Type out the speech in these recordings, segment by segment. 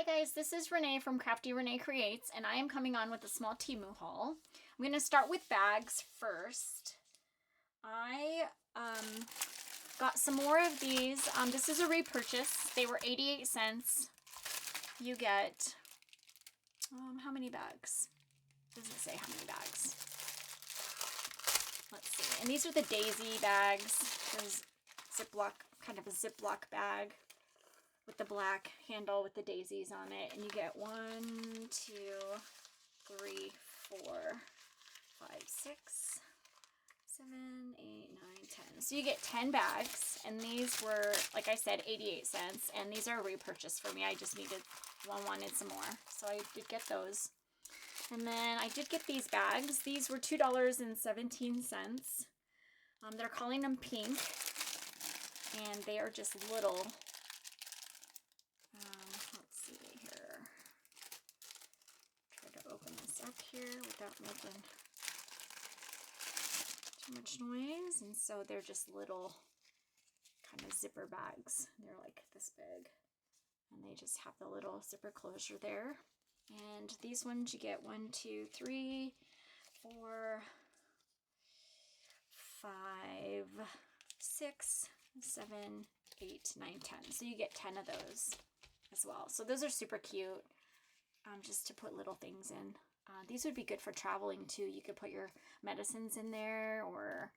Hey guys, this is Renee from Crafty Renee Creates, and I am coming on with a small Temu haul. I'm going to start with bags first. I got some more of these. This is a repurchase. They were 88 cents. You get, how many bags? Doesn't say how many bags. Let's see. And these are the daisy bags. There's Ziploc, kind of a Ziploc bag with the black handle with the daisies on it. And you get 1, 2, 3, 4, 5, 6, 7, 8, 9, 10. So you get 10 bags. And these were, like I said, 88 cents. And these are a repurchase for me. I just wanted some more. So I did get those. And then I did get these bags. These were $2.17. They're calling them pink. And they are just little. Let's see here. Try to open this up here without making too much noise. And so they're just little kind of zipper bags. They're like this big. And they just have the little zipper closure there. And these ones you get 1, 2, 3, 4, 5, 6, 7, 8, 9, 10. So you get 10 of those as well. So those are super cute, just to put little things in. These would be good for traveling too. You could put your medicines in there, or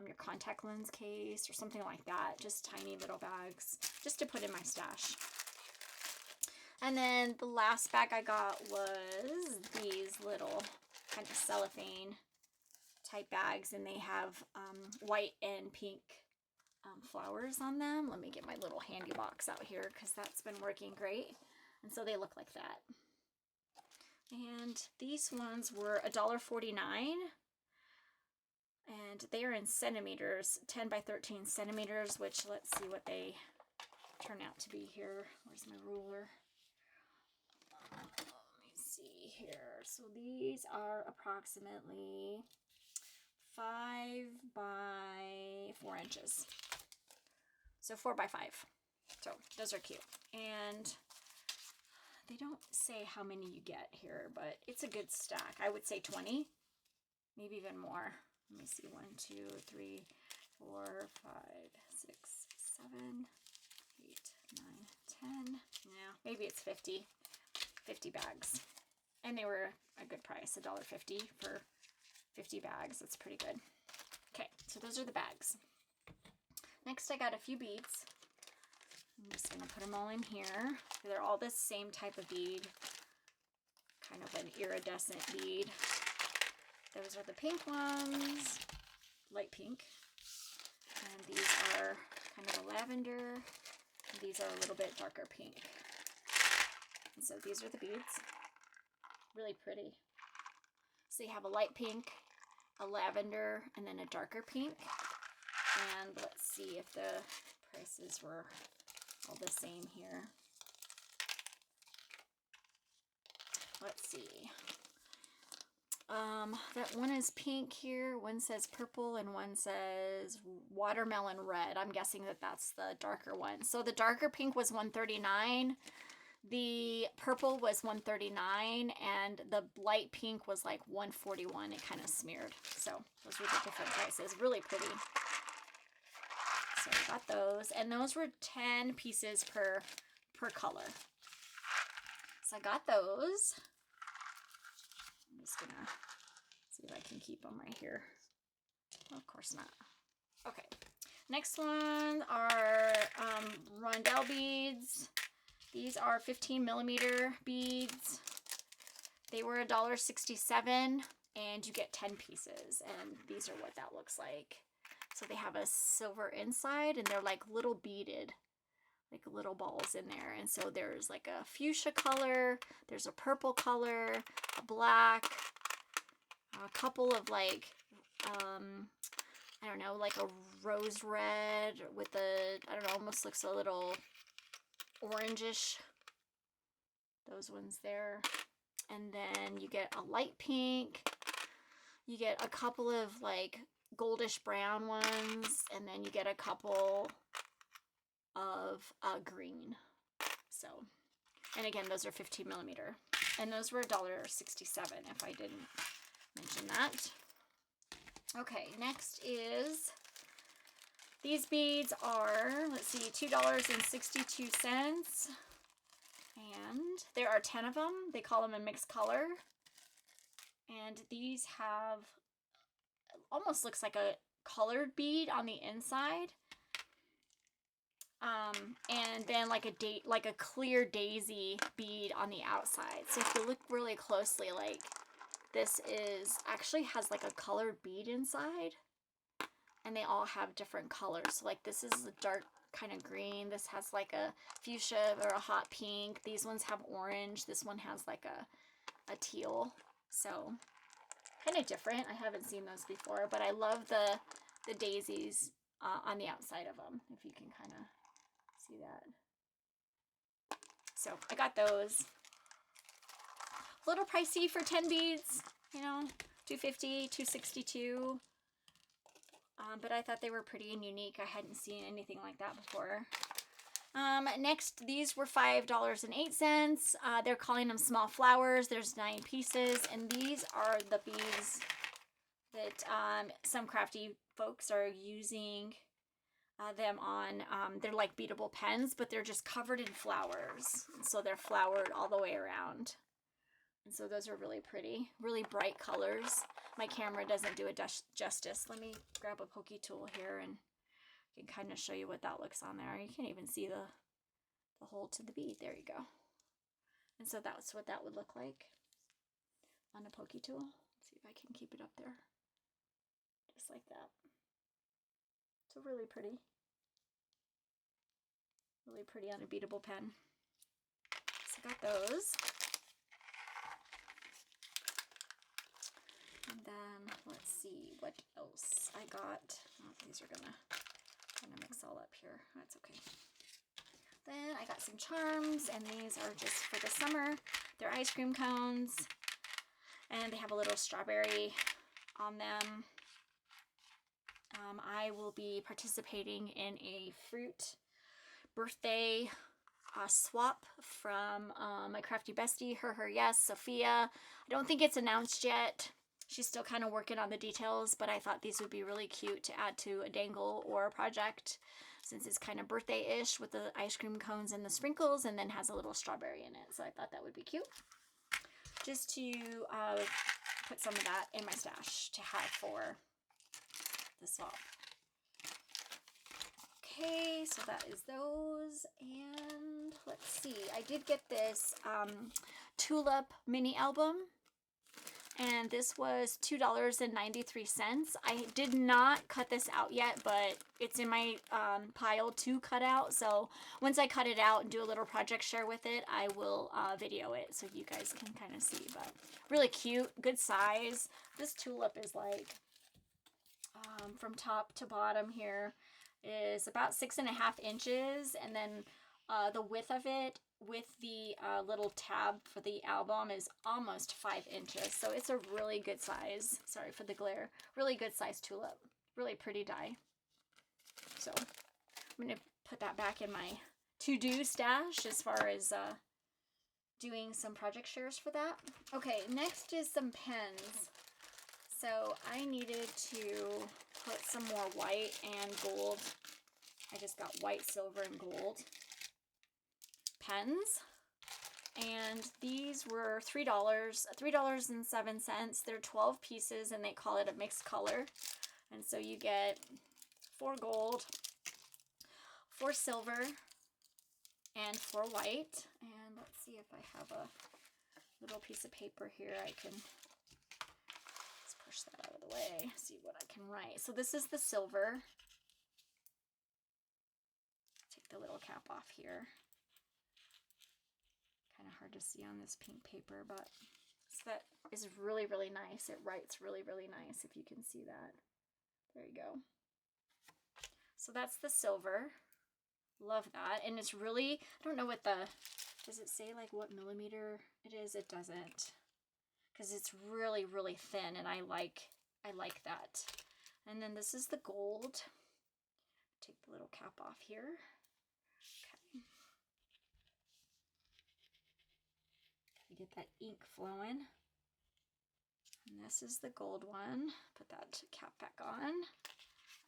your contact lens case or something like that. Just tiny little bags just to put in my stash. And then the last bag I got was these little kind of cellophane type bags, and they have white and pink flowers on them. Let me get my little handy box out here because that's been working great. And so they look like that. And these ones were $1.49, and they are in centimeters, 10 by 13 centimeters, which let's see what they turn out to be here. Where's my ruler? Let me see here. So these are approximately 5 by 4 inches. So 4 by 5. So those are cute. And they don't say how many you get here, but it's a good stack. I would say 20, maybe even more. Let me see. 1, 2, 3, 4, 5, 6, 7, 8, 9, 10. Yeah, maybe it's 50 bags. And they were a good price, $1.50 for 50 bags. That's pretty good. Okay, so those are the bags. Next, I got a few beads. I'm just going to put them all in here. They're all the same type of bead, kind of an iridescent bead. Those are the pink ones, light pink. And these are kind of a lavender. And these are a little bit darker pink. And so these are the beads. Really pretty. So you have a light pink, a lavender, and then a darker pink. And let's see if the prices were all the same here. Let's see. That one is pink here. One says purple and one says watermelon red. I'm guessing that that's the darker one. So the darker pink was $1.39. The purple was $1.39, and the light pink was like $1.41. It kind of smeared. So those were the different prices. Really pretty. So I got those, and those were 10 pieces per color. So I got those. I'm just gonna see if I can keep them right here. Oh, of course not. Okay. Next one are rondelle beads. These are 15 millimeter beads. They were $1.67, and you get 10 pieces. And these are what that looks like. So they have a silver inside, and they're like little beaded, like little balls in there. And so there's like a fuchsia color, there's a purple color, a black, a couple of like, I don't know, like a rose red with a, I don't know, almost looks a little orangish. Those ones there. And then you get a light pink. You get a couple of like goldish brown ones, and then you get a couple of green. So And again, those are 15 millimeter. And those were $1.67 if I didn't mention that. Okay, next is, these beads are, let's see, $2.62. And there are 10 of them. They call them a mixed color. And these have, almost looks like a colored bead on the inside. And then like a clear daisy bead on the outside. So if you look really closely, like this is actually has like a colored bead inside, and they all have different colors. So like this is a dark kind of green. This has like a fuchsia or a hot pink. These ones have orange. This one has like a teal. So kind of different. I haven't seen those before, but I love the daisies on the outside of them, if you can kind of see that. So I got those. A little pricey for 10 beads, you know, $2.50, $2.62. But I thought they were pretty and unique. I hadn't seen anything like that before. Next, these were $5.08. They're calling them small flowers. There's 9 pieces, and these are the beads that some crafty folks are using them on. They're like beadable pens, but they're just covered in flowers. So they're flowered all the way around. And so those are really pretty, really bright colors. My camera doesn't do it justice. Let me grab a pokey tool here and I can kind of show you what that looks on there. You can't even see the hole to the bead. There you go. And so that's what that would look like on a pokey tool. Let's see if I can keep it up there. Just like that. So really pretty. Really pretty on a beadable pen. So I got those. And then let's see what else I got. Oh, these are gonna kind of mix all up here. That's okay. Then I got some charms, and these are just for the summer. They're ice cream cones, and they have a little strawberry on them. I will be participating in a fruit birthday swap from my crafty bestie, her yes, Sophia. I don't think it's announced yet. She's still kind of working on the details, but I thought these would be really cute to add to a dangle or a project, since it's kind of birthday-ish with the ice cream cones and the sprinkles, and then has a little strawberry in it. So I thought that would be cute, just to put some of that in my stash to have for the swap. Okay, so that is those. And let's see, I did get this tulip mini album, and this was $2.93. I did not cut this out yet, but it's in my pile to cut out. So once I cut it out and do a little project share with it, I will video it so you guys can kind of see. But really cute, good size. This tulip is like, from top to bottom here, is about 6.5 inches, and then the width of it with the little tab for the album is almost 5 inches. So it's a really good size. Sorry for the glare. Really good size tulip. Really pretty die. So I'm going to put that back in my to-do stash as far as doing some project shares for that. Okay, next is some pens. So I needed to put some more white and gold. I just got white, silver, and gold pens. And these were $3.07. They're 12 pieces, and they call it a mixed color. And so you get 4 gold, 4 silver, and 4 white. And let's see if I have a little piece of paper here I can push that out of the way, see what I can write. So this is the silver. Take the little cap off here. Kind of hard to see on this pink paper, but so that is really, really nice. It writes really, really nice, if you can see that. There you go. So that's the silver. Love that. And it's really, I don't know what does it say like what millimeter it is? It doesn't. Because it's really, really thin, and I like that. And then this is the gold. Take the little cap off here. Okay. to get that ink flowing. And this is the gold one. Put that cap back on.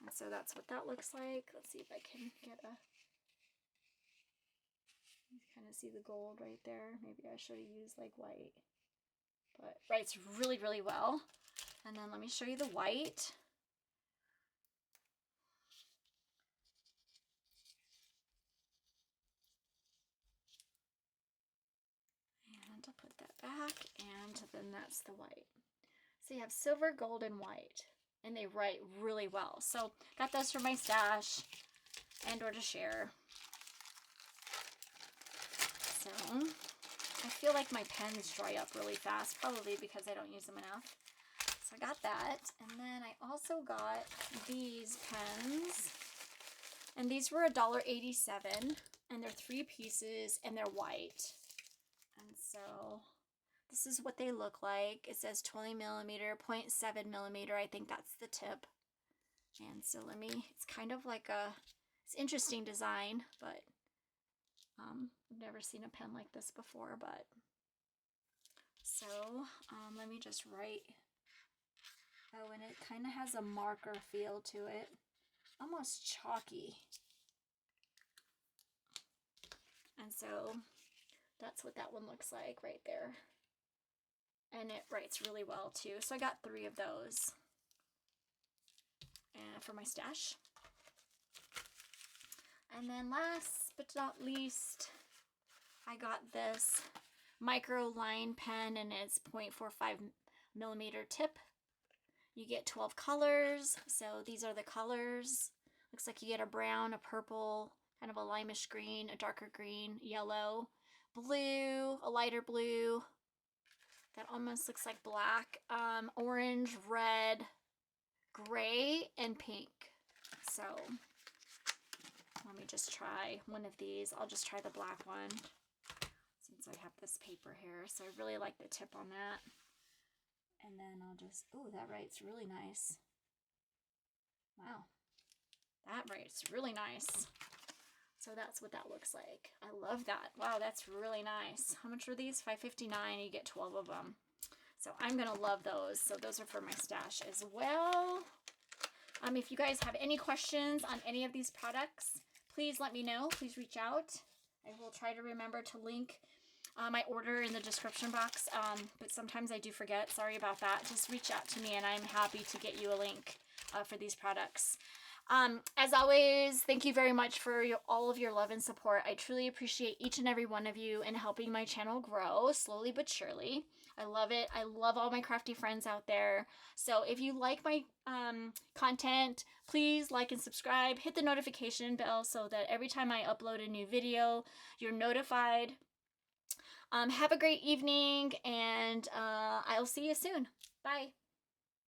And so that's what that looks like. Let's see if I can get a... You kind of see the gold right there. Maybe I should have used like white. But writes really, really well. And then let me show you the white. And I'll put that back, and then that's the white. So you have silver, gold, and white, and they write really well. So got those for my stash and or to share. So I feel like my pens dry up really fast, probably because I don't use them enough. So I got that, and then I also got these pens, and these were $1.87, and they're 3 pieces, and they're white. And so this is what they look like. It says 20 millimeter, 0.7 millimeter. I think that's the tip. And so it's kind of like it's interesting design, but I've never seen a pen like this before. But so let me just write. Oh, and it kind of has a marker feel to it, almost chalky. And so that's what that one looks like right there. And it writes really well too. So I got 3 of those for my stash. And then last but not least, I got this micro line pen, and it's 0.45 millimeter tip. You get 12 colors. So these are the colors. Looks like you get a brown, a purple, kind of a limeish green, a darker green, yellow, blue, a lighter blue. That almost looks like black, orange, red, gray, and pink. So let me just try one of these. I'll just try the black one since I have this paper here. So I really like the tip on that. And then I'll just, oh, that writes really nice. Wow, that writes really nice. So that's what that looks like. I love that. Wow, that's really nice. How much are these? $5.59. You get 12 of them. So I'm going to love those. So those are for my stash as well. If you guys have any questions on any of these products, please let me know. Please reach out. I will try to remember to link my order in the description box. But sometimes I do forget. Sorry about that. Just reach out to me and I'm happy to get you a link for these products. As always, thank you very much for all of your love and support. I truly appreciate each and every one of you in helping my channel grow slowly but surely. I love it. I love all my crafty friends out there. So if you like my content, please like and subscribe. Hit the notification bell so that every time I upload a new video, you're notified. Have a great evening, and I'll see you soon. Bye.